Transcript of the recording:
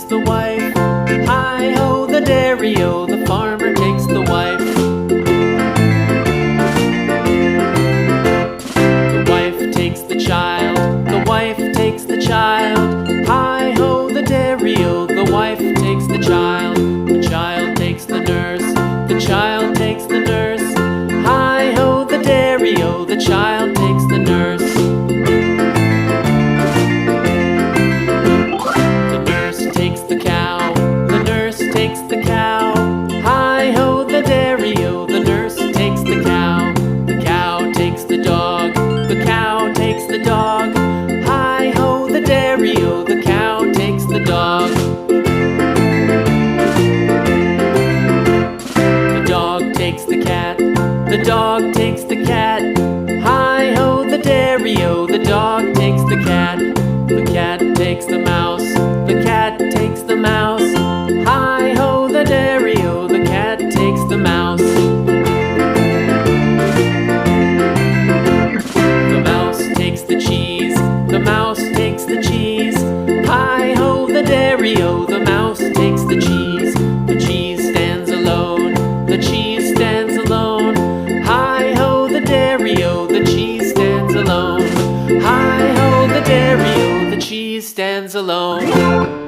takes the wife. Hi-ho, the dairy-o, the farmer takes the wife. The wife takes the child, the wife takes the child. Hi-ho, the dairy-o, the wife takes the child. The child takes the nurse, the child takes the nurse. Hi-ho, the dairy-o, the child takes the nurse. The nurse takes the cow, the nurse takes the cow. Hi-ho, the dairy-o, the nurse takes the cow. The cow takes the dog, the cow takes the dog. Hi-ho, the dairy-o, the cow takes the dog. The dog takes the cat, the dog takes the cat. Hi-ho, the dairy-o, the dog takes the cat. The cat takes the mouse, the cat takes the mouse. Hi-ho, the dairy-o, the cat takes the mouse. The mouse takes the cheese, the mouse takes the cheese. Hi-ho, the dairy-o, the mouse takes the cheese. The cheese stands alone, the cheese stands alone. Hi-ho, the dairy-o, the cheese stands alone. Hi-ho, the dairy-o, the cheese stands alone.